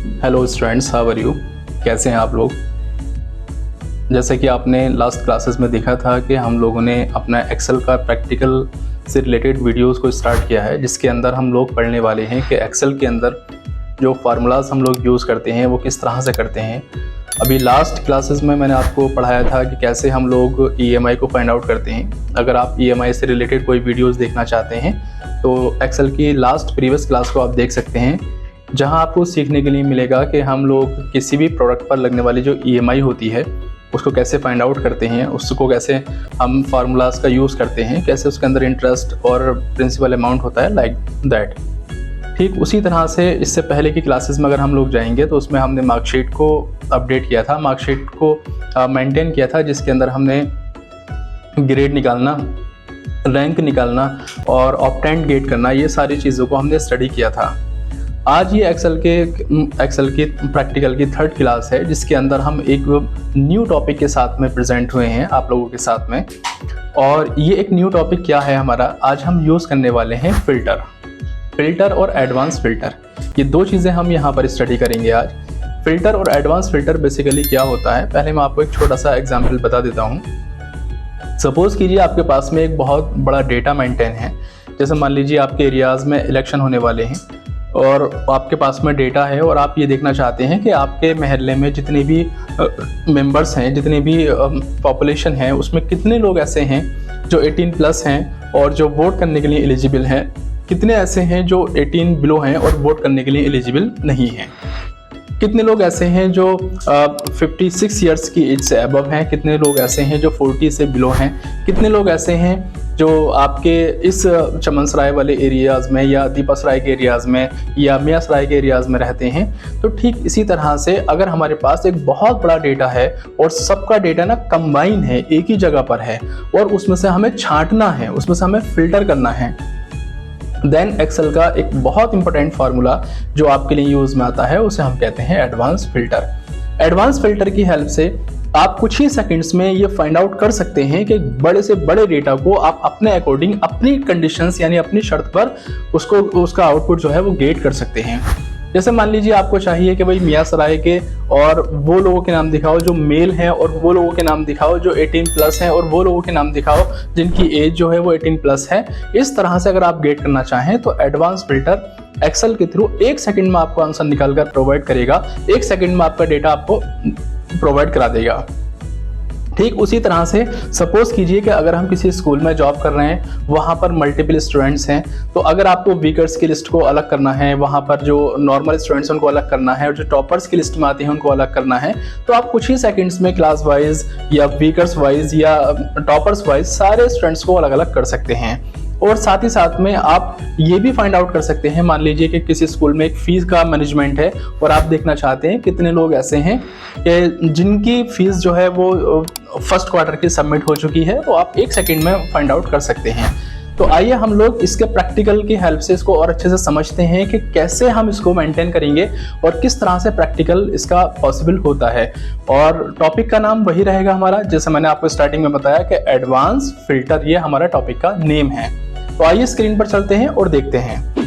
Hello students, how are you. कैसे हैं आप लोग। जैसे कि आपने लास्ट क्लासेस में देखा था कि हम लोगों ने अपना एक्सेल का प्रैक्टिकल से रिलेटेड वीडियोस को स्टार्ट किया है, जिसके अंदर हम लोग पढ़ने वाले हैं कि एक्सेल के अंदर जो फार्मूलाज हम लोग यूज़ करते हैं वो किस तरह से करते हैं। अभी लास्ट क्लासेस में मैंने आपको पढ़ाया था कि कैसे हम लोग ईएमआई को फाइंड आउट करते हैं। अगर आप ईएमआई से रिलेटेड कोई वीडियोस देखना चाहते हैं तो एक्सेल की लास्ट प्रीवियस क्लास को आप देख सकते हैं, जहां आपको सीखने के लिए मिलेगा कि हम लोग किसी भी प्रोडक्ट पर लगने वाली जो ईएमआई होती है उसको कैसे फाइंड आउट करते हैं, उसको कैसे हम फार्मूलाज का यूज़ करते हैं, कैसे उसके अंदर इंटरेस्ट और प्रिंसिपल अमाउंट होता है, लाइक दैट। ठीक उसी तरह से इससे पहले की क्लासेस में अगर हम लोग जाएंगे तो उसमें हमने मार्कशीट को अपडेट किया था, मार्कशीट को मेंटेन किया था, जिसके अंदर हमने ग्रेड निकालना, रैंक निकालना और ऑप्टेंड गेट करना, ये सारी चीज़ों को हमने स्टडी किया था। आज ये एक्सेल की प्रैक्टिकल की थर्ड क्लास है, जिसके अंदर हम एक न्यू टॉपिक के साथ में प्रेजेंट हुए हैं आप लोगों के साथ में। और ये एक न्यू टॉपिक क्या है हमारा, आज हम यूज़ करने वाले हैं फ़िल्टर और एडवांस फ़िल्टर। ये दो चीज़ें हम यहाँ पर स्टडी करेंगे आज। फ़िल्टर और एडवांस फ़िल्टर बेसिकली क्या होता है, पहले मैं आपको एक छोटा सा एग्जाम्पल बता देता हूँ। सपोज़ कीजिए आपके पास में एक बहुत बड़ा डेटा मेंटेन है। जैसे मान लीजिए आपके एरियाज़ में इलेक्शन होने वाले हैं और आपके पास में डेटा है और आप ये देखना चाहते हैं कि आपके महल्ले में जितने भी मेंबर्स हैं, जितने भी पॉपुलेशन है, उसमें कितने लोग ऐसे हैं जो 18 प्लस हैं और जो वोट करने के लिए एलिजिबल हैं, कितने ऐसे हैं जो 18 बिलो हैं और वोट करने के लिए एलिजिबल नहीं हैं, कितने लोग ऐसे हैं जो 56 ईयर्स की एज से अबव हैं, कितने लोग ऐसे हैं जो 40 से बिलो हैं, कितने लोग ऐसे हैं जो आपके इस चमनसराय वाले एरियाज़ में या दीपासराय के एरियाज़ में या मियाँसराय के एरियाज़ में रहते हैं। तो ठीक इसी तरह से अगर हमारे पास एक बहुत बड़ा डेटा है और सबका डेटा ना कंबाइन है, एक ही जगह पर है, और उसमें से हमें छांटना है, उसमें से हमें फ़िल्टर करना है, देन एक्सेल का एक बहुत इंपॉर्टेंट फार्मूला जो आपके लिए यूज़ में आता है उसे हम कहते हैं एडवांस फ़िल्टर। एडवांस फ़िल्टर की हेल्प से आप कुछ ही सेकंड्स में ये फाइंड आउट कर सकते हैं कि बड़े से बड़े डेटा को आप अपने अकॉर्डिंग, अपनी कंडीशंस यानी अपनी शर्त पर उसका आउटपुट जो है वो गेट कर सकते हैं। जैसे मान लीजिए आपको चाहिए कि भाई मियाँसराय के और वो लोगों के नाम दिखाओ जो मेल हैं और वो लोगों के नाम दिखाओ जो 18 प्लस हैं और वो लोगों के नाम दिखाओ जिनकी एज जो है वो 18 प्लस है। इस तरह से अगर आप गेट करना चाहें तो एडवांस फ़िल्टर एक्सेल के थ्रू 1 सेकंड में आपको आंसर निकाल कर प्रोवाइड करेगा, 1 सेकंड में आपका डेटा आपको प्रोवाइड करा देगा। ठीक उसी तरह से सपोज कीजिए कि अगर हम किसी स्कूल में जॉब कर रहे हैं, वहाँ पर मल्टीपल स्टूडेंट्स हैं, तो अगर आपको वीकर्स की लिस्ट को अलग करना है, वहाँ पर जो नॉर्मल स्टूडेंट्स हैं उनको अलग करना है और जो टॉपर्स की लिस्ट में आते हैं उनको अलग करना है, तो आप कुछ ही सेकंड्स में क्लास वाइज या वीकर्स वाइज या टॉपर्स वाइज सारे स्टूडेंट्स को अलग अलग कर सकते हैं। और साथ ही साथ में आप ये भी फाइंड आउट कर सकते हैं, मान लीजिए कि किसी स्कूल में एक फ़ीस का मैनेजमेंट है और आप देखना चाहते हैं कितने लोग ऐसे हैं कि जिनकी फ़ीस जो है वो फर्स्ट क्वार्टर की सबमिट हो चुकी है, तो आप 1 सेकंड में फाइंड आउट कर सकते हैं। तो आइए हम लोग इसके प्रैक्टिकल की हेल्प से इसको और अच्छे से समझते हैं कि कैसे हम इसको मेंटेन करेंगे और किस तरह से प्रैक्टिकल इसका पॉसिबल होता है। और टॉपिक का नाम वही रहेगा हमारा, जैसे मैंने आपको स्टार्टिंग में बताया कि एडवांस फ़िल्टर, ये हमारा टॉपिक का नेम है। तो आइए स्क्रीन पर चलते हैं और देखते हैं।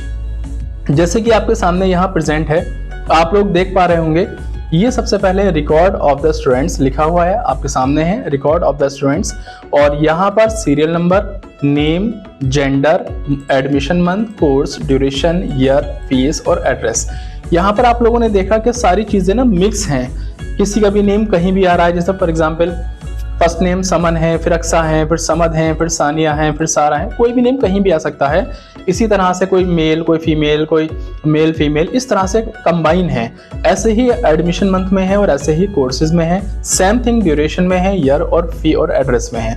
जैसे कि आपके सामने यहाँ प्रेजेंट है, आप लोग देख पा रहे होंगे, ये सबसे पहले रिकॉर्ड ऑफ द स्टूडेंट्स लिखा हुआ है, आपके सामने है रिकॉर्ड ऑफ द स्टूडेंट्स, और यहाँ पर serial number, name, gender, admission month, course, duration, year, fees और एड्रेस। यहाँ पर आप लोगों ने देखा कि सारी चीज़ें ना मिक्स हैं, किसी का भी नेम कहीं भी आ रहा है। जैसे फॉर एग्जाम्पल फर्स्ट नेम समन है, फिर अक्सा है, फिर समद है, फिर सानिया है, फिर सारा है, कोई भी नेम कहीं भी आ सकता है। इसी तरह से कोई मेल, कोई फीमेल, कोई मेल फीमेल, इस तरह से कंबाइन है। ऐसे ही एडमिशन मंथ में है और ऐसे ही कोर्सेज में है, सेम थिंग ड्यूरेशन में है, ईयर और फी और एड्रेस में है।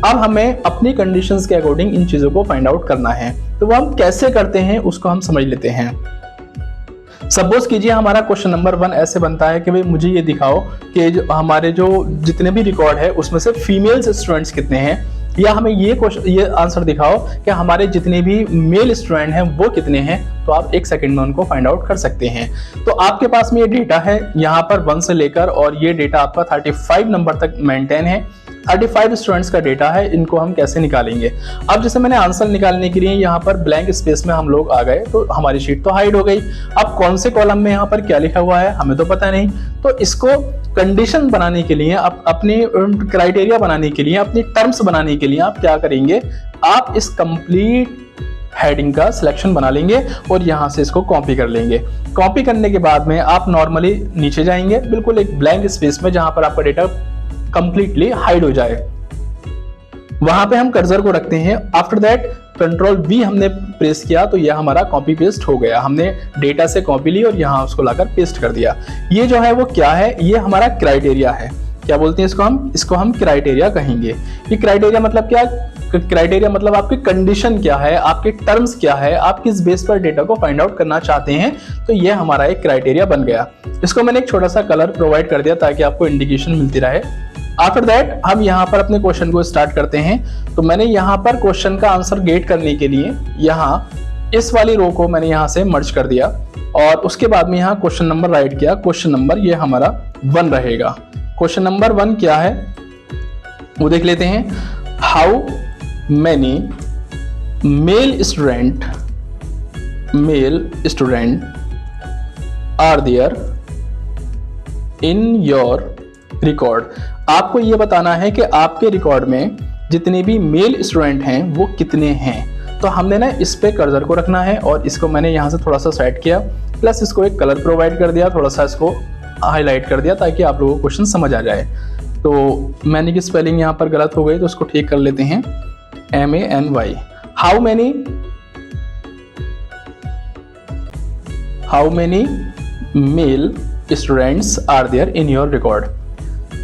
अब हमें अपनी कंडीशंस के अकॉर्डिंग इन चीज़ों को फाइंड आउट करना है, तो वो हम कैसे करते हैं उसको हम समझ लेते हैं। सपोज कीजिए हमारा क्वेश्चन नंबर 1 ऐसे बनता है कि भाई मुझे ये दिखाओ कि हमारे जो जितने भी रिकॉर्ड है उसमें से फीमेल्स स्टूडेंट्स कितने हैं, या हमें ये आंसर दिखाओ कि हमारे जितने भी मेल स्टूडेंट हैं वो कितने हैं। तो आप 1 सेकंड में उनको फाइंड आउट कर सकते हैं। तो आपके पास में ये डेटा है यहाँ पर 1 से लेकर, और ये डेटा आपका 35 नंबर तक मेंटेन है। 35 स्टूडेंट्स का डेटा है, इनको हम कैसे निकालेंगे। अब जैसे मैंने आंसर निकालने के लिए यहाँ पर ब्लैंक स्पेस में हम लोग आ गए, तो हमारी शीट तो हाइड हो गई। अब कौन से कॉलम में यहाँ पर क्या लिखा हुआ है हमें तो पता नहीं, तो इसको कंडीशन बनाने के लिए, अपनी क्राइटेरिया बनाने के लिए, अपनी टर्म्स बनाने के लिए आप क्या करेंगे, आप इस कंप्लीट हेडिंग का सिलेक्शन बना लेंगे और यहां से इसको कॉपी कर लेंगे। कॉपी करने के बाद में आप नॉर्मली नीचे जाएंगे, बिल्कुल एक ब्लैंक स्पेस में जहां पर आपका डेटा कंप्लीटली हाइड हो जाए, वहां पे हम कर्सर को रखते हैं। आफ्टर दैट कंट्रोल V हमने प्रेस किया तो यह हमारा कॉपी पेस्ट हो गया। हमने डेटा से कॉपी ली और यहां उसको लाकर पेस्ट कर दिया। ये जो है वो क्या है, ये हमारा क्राइटेरिया है। क्या बोलते हैं इसको हम क्राइटेरिया कहेंगे। ये क्राइटेरिया मतलब क्या, क्राइटेरिया मतलब आपकी कंडीशन क्या है, आपके टर्म्स क्या है, आप किस बेस पर डेटा को फाइंड आउट करना चाहते हैं, तो ये हमारा एक क्राइटेरिया बन गया। इसको मैंने एक छोटा सा कलर प्रोवाइड कर दिया ताकि आपको इंडिकेशन मिलती रहे। आफ्टर दैट हम यहाँ पर अपने क्वेश्चन को स्टार्ट करते हैं। तो मैंने यहाँ पर क्वेश्चन का आंसर गेट करने के लिए यहाँ इस वाली रो को मैंने यहाँ से मर्ज कर दिया और उसके बाद में यहाँ क्वेश्चन नंबर राइट किया। क्वेश्चन नंबर ये हमारा 1 रहेगा। क्वेश्चन नंबर 1 क्या है वो देख लेते हैं। How many male student are there in your record. आपको ये बताना है कि आपके रिकॉर्ड में जितने भी मेल स्टूडेंट हैं वो कितने हैं। तो हमने ना इस पे कर्सर को रखना है और इसको मैंने यहाँ से थोड़ा सा सेट किया, प्लस इसको एक कलर प्रोवाइड कर दिया, थोड़ा सा इसको हाईलाइट कर दिया ताकि आप लोगों को क्वेश्चन समझ आ जाए। तो मैंने की स्पेलिंग यहाँ पर गलत हो गई तो उसको ठीक कर लेते हैं, MANY। How many male students are there in your record.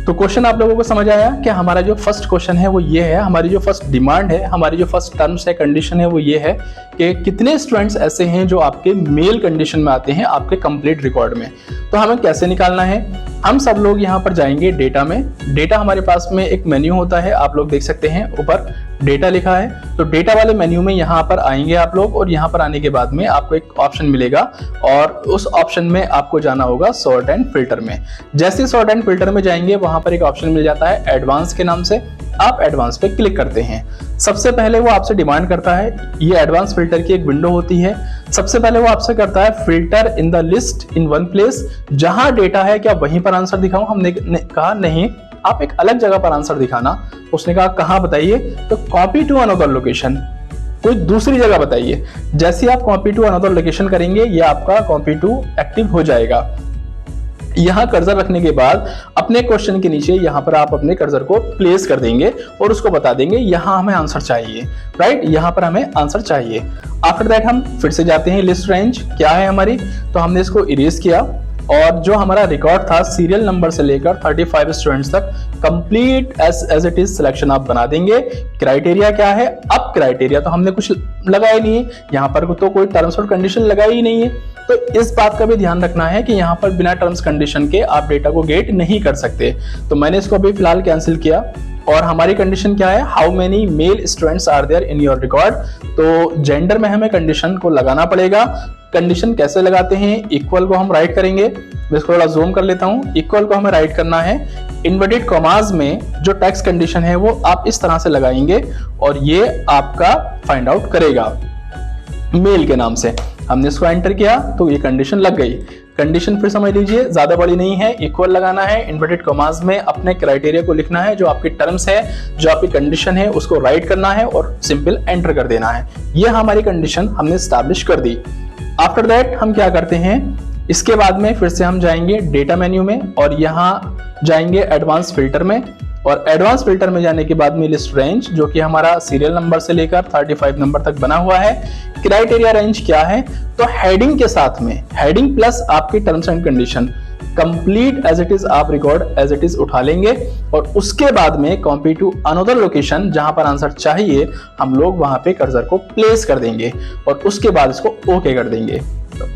तो क्वेश्चन आप लोगों को समझ आया कि हमारा जो फर्स्ट क्वेश्चन है वो ये है, हमारी जो फर्स्ट डिमांड है, हमारी जो फर्स्ट टर्म्स है, कंडीशन है वो ये है कि कितने स्टूडेंट्स ऐसे हैं जो आपके मेल कंडीशन में आते हैं आपके कंप्लीट रिकॉर्ड में। तो हमें कैसे निकालना है, हम सब लोग यहाँ पर जाएंगे डेटा में। डेटा हमारे पास में एक मेन्यू होता है, आप लोग देख सकते हैं ऊपर डेटा लिखा है। तो डेटा वाले मेन्यू में यहाँ पर आएंगे आप लोग और यहाँ पर आने के बाद में आपको एक ऑप्शन मिलेगा और उस ऑप्शन में आपको जाना होगा सॉर्ट एंड फिल्टर में। जैसे सॉर्ट एंड फिल्टर में जाएंगे वहां पर एक ऑप्शन मिल जाता है एडवांस के नाम से, आप एडवांस पे क्लिक करते हैं। सबसे पहले वो आपसे डिमांड करता है, ये एडवांस फिल्टर की एक विंडो होती है। सबसे पहले वो आपसे करता है filter in the list in one place, जहां डेटा है क्या वहीं पर आंसर दिखाऊं। हमने कहा नहीं, आप एक अलग जगह पर आंसर दिखाना। उसने कहा कहां बताइए, तो कॉपी टू अनदर लोकेशन, कोई दूसरी जगह बताइए। जैसे आप कॉपी टू अनदर लोकेशन करेंगे ये आपका कॉपी टू एक्टिव हो जाएगा। यहाँ कर्सर रखने के बाद अपने क्वेश्चन के नीचे यहाँ पर आप अपने कर्सर को प्लेस कर देंगे और उसको बता देंगे यहाँ हमें आंसर चाहिए, राइट, यहाँ पर हमें आंसर चाहिए। आफ्टर दैट हम फिर से जाते हैं लिस्ट रेंज क्या है हमारी, तो हमने इसको इरेज किया और जो हमारा रिकॉर्ड था सीरियल नंबर से लेकर 35 स्टूडेंट्स तक complete as it is selection आप बना देंगे। क्राइटेरिया क्या है, अब क्राइटेरिया तो हमने कुछ लगाया नहीं है, यहाँ पर तो कोई टर्म्स और कंडीशन लगाई ही नहीं है। तो इस बात का भी ध्यान रखना है कि यहाँ पर बिना टर्म्स कंडीशन के आप डेटा को गेट नहीं कर सकते। तो मैंने इसको अभी फिलहाल कैंसिल किया और हमारी कंडीशन क्या है, how many male students are there in your record. तो जेंडर में हमें कंडीशन को लगाना पड़ेगा। कंडीशन कैसे लगाते हैं, इक्वल को हम राइट करेंगे, मैं इसको थोड़ा जूम कर लेता हूं। इक्वल को हमें राइट करना है, इन्वर्टेड कॉमास में जो टेक्स्ट कंडीशन है वो आप इस तरह से लगाएंगे और ये आपका फाइंड आउट करेगा मेल के नाम से। हमने इसको एंटर किया तो ये कंडीशन लग गई। कंडीशन फिर समझ लीजिए, ज्यादा बड़ी नहीं है, इक्वल लगाना है, इन्वर्टेड कॉमास में अपने क्राइटेरिया को लिखना है, जो आपकी टर्म्स है, जो आपकी कंडीशन है उसको राइट करना है और सिंपल एंटर कर देना है। ये हमारी कंडीशन हमने स्टैब्लिश कर दी। आफ्टर दैट हम क्या करते हैं, इसके बाद में फिर से हम जाएंगे डेटा मेन्यू में और यहाँ जाएंगे एडवांस फिल्टर में और एडवांस फिल्टर में जाने के बाद में लिस्ट रेंज जो कि हमारा सीरियल नंबर से लेकर 35 नंबर तक बना हुआ है। क्राइटेरिया रेंज क्या है, तो हेडिंग के साथ में, हेडिंग प्लस आपकी terms and condition complete as it is आप रिकॉर्ड एज इट इज उठा लेंगे और उसके बाद में कॉपी टू अनदर लोकेशन जहां पर आंसर चाहिए हम लोग वहां पे कर्सर को प्लेस कर देंगे और उसके बाद इसको ओके कर देंगे।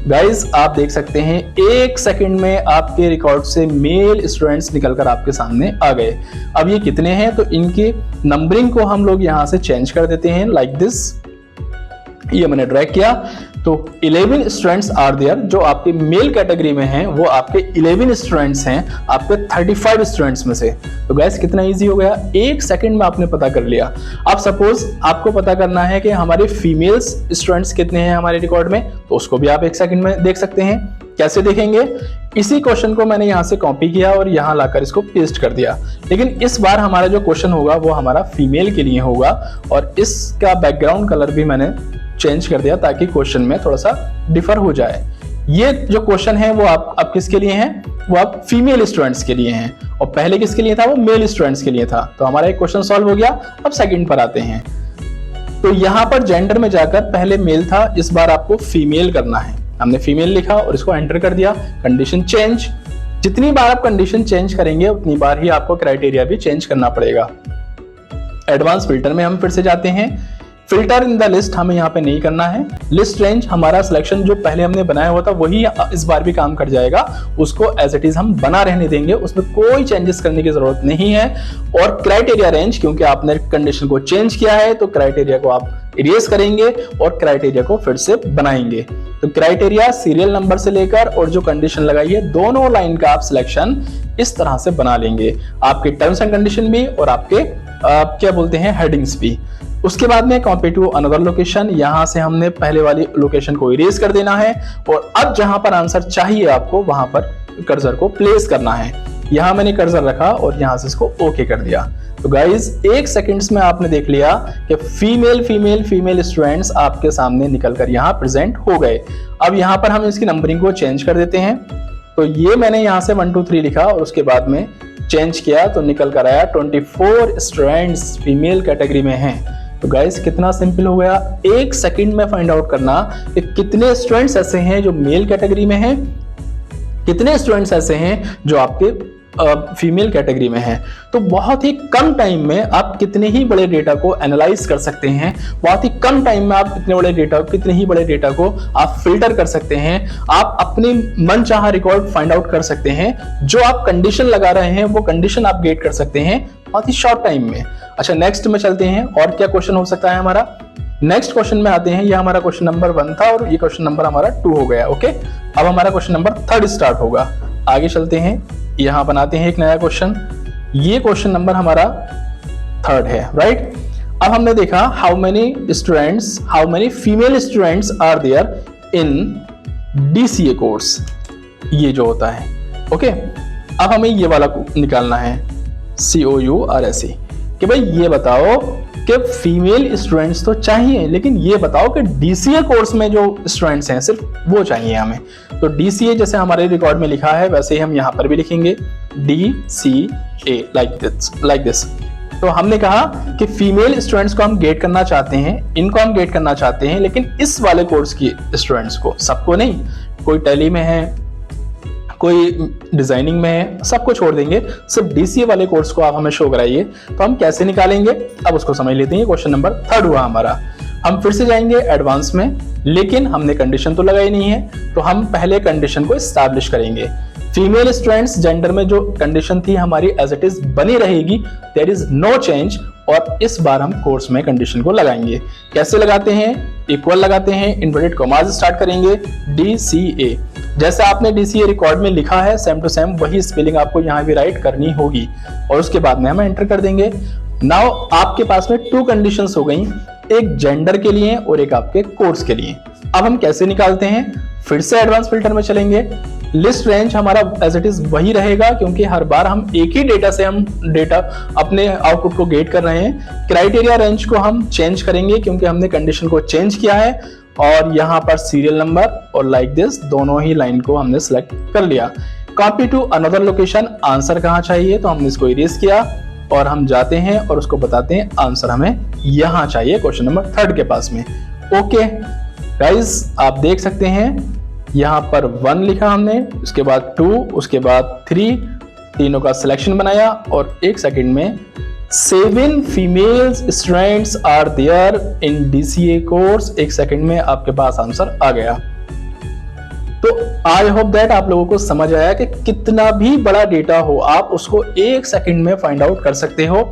गाइज आप देख सकते हैं 1 सेकंड में आपके रिकॉर्ड से मेल स्टूडेंट्स निकलकर आपके सामने आ गए। अब ये कितने हैं, तो इनकी नंबरिंग को हम लोग यहां से चेंज कर देते हैं लाइक दिस। ये मैंने ड्रैग किया तो 11 स्टूडेंट्स आर देयर, जो आपके मेल कैटेगरी में हैं वो आपके 11 स्टूडेंट्स हैं आपके 35 स्टूडेंट्स में से। तो गैस कितना इजी हो गया, 1 सेकंड में आपने पता कर लिया। अब सपोज आपको पता करना है कि हमारे फीमेल्स स्टूडेंट्स कितने हैं हमारे रिकॉर्ड में, तो उसको भी आप 1 सेकंड में देख सकते हैं। कैसे देखेंगे, इसी क्वेश्चन को मैंने यहाँ से कॉपी किया और यहाँ लाकर इसको पेस्ट कर दिया, लेकिन इस बार हमारा जो क्वेश्चन होगा वो हमारा फीमेल के लिए होगा और इसका बैकग्राउंड कलर भी मैंने चेंज कर दिया ताकि क्वेश्चन में थोड़ा सा डिफर हो जाए। ये जो क्वेश्चन है वो आप किसके लिए हैं, वो आप फीमेल स्टूडेंट्स के लिए हैं और पहले किसके लिए था, वो मेल स्टूडेंट्स के लिए था। तो हमारा एक क्वेश्चन सॉल्व हो गया। अब सेकंड पर आते हैं, तो यहाँ पर जेंडर में जाकर पहले मेल था, इस बार आपको फीमेल करना है। हमने फीमेल लिखा और इसको एंटर कर दिया, कंडीशन चेंज। जितनी बार आप कंडीशन चेंज करेंगे उतनी बार ही आपको क्राइटेरिया भी चेंज करना पड़ेगा। एडवांस फिल्टर में हम फिर से जाते हैं, फिल्टर इन द लिस्ट हमें यहाँ पे नहीं करना है। लिस्ट रेंज हमारा सिलेक्शन जो पहले हमने बनाया हुआ था वही इस बार भी काम कर जाएगा, उसको एज इट इज हम बना रहने देंगे, उसमें कोई चेंजेस करने की जरूरत नहीं है। और क्राइटेरिया रेंज, क्योंकि आपने कंडीशन को चेंज किया है तो क्राइटेरिया को आप इरेज करेंगे और क्राइटेरिया को फिर से बनाएंगे। तो क्राइटेरिया सीरियल नंबर से लेकर और जो कंडीशन लगाई है दोनों लाइन का आप सिलेक्शन इस तरह से बना लेंगे, आपके टर्म्स एंड कंडीशन भी और आपके क्या बोलते हैं हेडिंग्स भी। उसके बाद में कॉपी टू अनदर लोकेशन, यहां से हमने पहले वाली लोकेशन को इरेज कर देना है और अब जहां पर आंसर चाहिए आपको वहां पर कर्सर को प्लेस करना है। यहां मैंने कर्सर रखा और यहां से इसको ओके कर दिया। तो गाइज 1 सेकंड्स में आपने देख लिया कि फीमेल स्टूडेंट्स आपके सामने निकलकर यहाँ प्रेजेंट हो गए। अब यहाँ पर हम इसकी नंबरिंग को चेंज कर देते हैं। तो ये मैंने यहाँ से 1 2 3 लिखा और उसके बाद में चेंज किया तो निकल कर आया 24 स्टूडेंट्स फीमेल कैटेगरी में हैं। तो गाइस कितना सिंपल हो गया, 1 सेकंड में फाइंड आउट करना कि कितने स्टूडेंट्स ऐसे हैं जो मेल कैटेगरी में हैं, कितने स्टूडेंट्स ऐसे हैं जो आपके फीमेल कैटेगरी में है। तो बहुत ही कम टाइम में आप कितने ही बड़े डेटा को एनालाइज कर सकते हैं, बहुत ही कम टाइम में आप कितने ही बड़े डेटा को आप फिल्टर कर सकते हैं, आप अपने मनचाहा रिकॉर्ड फाइंड आउट कर सकते हैं। जो आप कंडीशन लगा रहे हैं वो कंडीशन आप गेट कर सकते हैं बहुत ही शॉर्ट टाइम में। अच्छा नेक्स्ट में चलते हैं, और क्या क्वेश्चन हो सकता है हमारा। नेक्स्ट क्वेश्चन में आते हैं, ये हमारा क्वेश्चन नंबर 1 था और ये क्वेश्चन नंबर हमारा 2 हो गया। ओके, अब हमारा क्वेश्चन नंबर 3 स्टार्ट होगा। आगे चलते हैं, यहां बनाते हैं एक नया क्वेश्चन। ये क्वेश्चन नंबर हमारा 3 है, राइट। अब हमने देखा how many female students are there in DCA course, ये जो होता है। ओके, अब हमें ये वाला निकालना है COURSE कि भाई ये बताओ कि फीमेल स्टूडेंट्स तो चाहिए, लेकिन ये बताओ कि DCA कोर्स में जो स्टूडेंट्स हैं सिर्फ वो चाहिए हमें। तो DCA जैसे हमारे रिकॉर्ड में लिखा है वैसे ही हम यहाँ पर भी लिखेंगे DCA लाइक दिस। तो हमने कहा कि फीमेल स्टूडेंट्स को हम गेट करना चाहते हैं, इनको हम गेट करना चाहते हैं, लेकिन इस वाले कोर्स की स्टूडेंट्स को, सबको नहीं। कोई टैली में है, कोई डिजाइनिंग में है, सबको छोड़ देंगे, सिर्फ DCA वाले कोर्स को आप हमें शो कराइए। तो हम कैसे निकालेंगे अब उसको समझ लेते हैं। क्वेश्चन नंबर 3 हुआ हमारा। हम फिर से जाएंगे एडवांस में, लेकिन हमने कंडीशन तो लगाई नहीं है, तो हम पहले कंडीशन को एस्टैब्लिश करेंगे। फीमेल स्टूडेंट्स जेंडर में जो कंडीशन थी हमारी एज इट इज बनी रहेगी, देयर इज नो चेंज। और इस बार हम कोर्स में कंडीशन को लगाएंगे। कैसे लगाते हैं, इक्वल लगाते हैं, इन्वर्टेड कॉमास स्टार्ट करेंगे DCA। जैसे आपने DCA रिकॉर्ड में लिखा है सेम टू सेम वही स्पेलिंग आपको यहाँ भी राइट करनी होगी और उसके बाद में हम एंटर कर देंगे। नाउ आपके पास में 2 कंडीशंस हो गई, एक जेंडर के लिए और एक आपके कोर्स के लिए। अब हम कैसे निकालते हैं, फिर से एडवांस फिल्टर में चलेंगे। लिस्ट रेंज हमारा एज इट इज वही रहेगा, क्योंकि हर बार हम एक ही डेटा से हम डेटा अपने आउटपुट को गेट कर रहे हैं। क्राइटेरिया रेंज को हम चेंज करेंगे क्योंकि हमने कंडीशन को चेंज किया है और यहाँ पर सीरियल नंबर और लाइक दिस दोनों ही लाइन को हमने सेलेक्ट कर लिया। Copy to another location, answer कहाँ चाहिए तो हमने इसको इरेज किया और हम जाते हैं और उसको बताते हैं आंसर हमें यहाँ चाहिए क्वेश्चन नंबर 3 के पास में। ओके गाइज, आप देख सकते हैं यहाँ पर 1 लिखा हमने, उसके बाद 2, उसके बाद 3, तीनों का सिलेक्शन बनाया और 1 सेकंड में 7 female students are there in DCA course. 1 second में आपके पास आंसर आ गया। तो आई होप दैट आप लोगों को समझ आया कि कितना भी बड़ा डेटा हो आप उसको 1 सेकंड में फाइंड आउट कर सकते हो।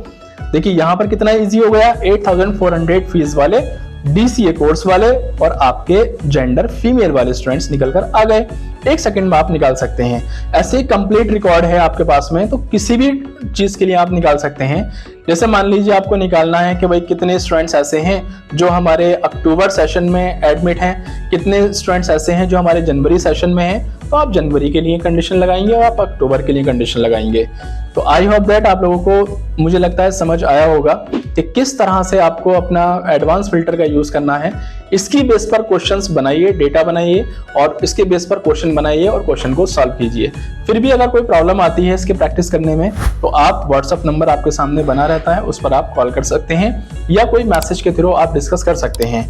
देखिए यहाँ पर कितना इजी हो गया, 8400 फीस वाले DCA कोर्स वाले और आपके जेंडर फीमेल वाले स्टूडेंट्स निकल कर आ गए। 1 सेकंड में आप निकाल सकते हैं। ऐसे कंप्लीट रिकॉर्ड है आपके पास में, तो किसी भी चीज के लिए आप निकाल सकते हैं। जैसे मान लीजिए आपको निकालना है कि भाई कितने स्टूडेंट्स ऐसे हैं जो हमारे अक्टूबर सेशन में एडमिट हैं, कितने स्टूडेंट्स ऐसे हैं जो हमारे जनवरी सेशन में हैं, तो आप जनवरी के लिए कंडीशन लगाएंगे और आप अक्टूबर के लिए कंडीशन लगाएंगे। तो आई होप दैट आप लोगों को, मुझे लगता है, समझ आया होगा कि किस तरह से आपको अपना एडवांस फिल्टर का यूज करना है। इसकी बेस पर क्वेश्चंस बनाइए, डेटा बनाइए और इसके बेस पर क्वेश्चन बनाइए और क्वेश्चन को सॉल्व कीजिए। फिर भी अगर कोई प्रॉब्लम आती है इसके प्रैक्टिस करने में, तो आप व्हाट्सएप नंबर आपके सामने बना रहता है, उस पर आप कॉल कर सकते हैं या कोई मैसेज के थ्रू आप डिस्कस कर सकते हैं।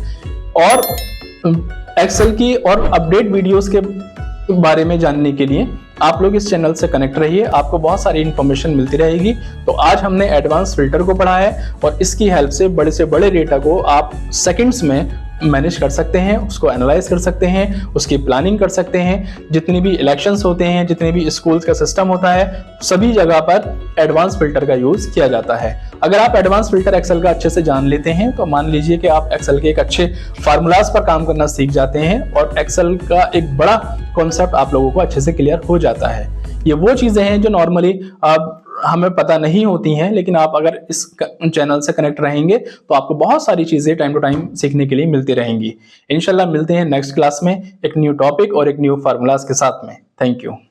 और एक्सेल की और अपडेट वीडियोस के बारे में जानने के लिए आप लोग इस चैनल से कनेक्ट रहिए, आपको बहुत सारी इंफॉर्मेशन मिलती रहेगी। तो आज हमने एडवांस फिल्टर को पढ़ा है और इसकी हेल्प से बड़े डेटा को आप सेकंड्स में मैनेज कर सकते हैं, उसको एनालाइज कर सकते हैं, उसकी प्लानिंग कर सकते हैं। जितने भी इलेक्शंस होते हैं, जितने भी स्कूल्स का सिस्टम होता है, सभी जगह पर एडवांस फिल्टर का यूज किया जाता है। अगर आप एडवांस फिल्टर एक्सेल का अच्छे से जान लेते हैं तो मान लीजिए कि आप एक्सेल के एक अच्छे फार्मूलाज पर काम करना सीख जाते हैं और एक्सेल का एक बड़ा कॉन्सेप्ट आप लोगों को अच्छे से क्लियर हो जाता है। ये वो चीजें हैं जो नॉर्मली हमें पता नहीं होती हैं, लेकिन आप अगर इस चैनल से कनेक्ट रहेंगे तो आपको बहुत सारी चीजें टाइम टू टाइम सीखने के लिए मिलती रहेंगी। इंशाल्लाह मिलते हैं नेक्स्ट क्लास में एक न्यू टॉपिक और एक न्यू फार्मूलाज के साथ में। Thank you.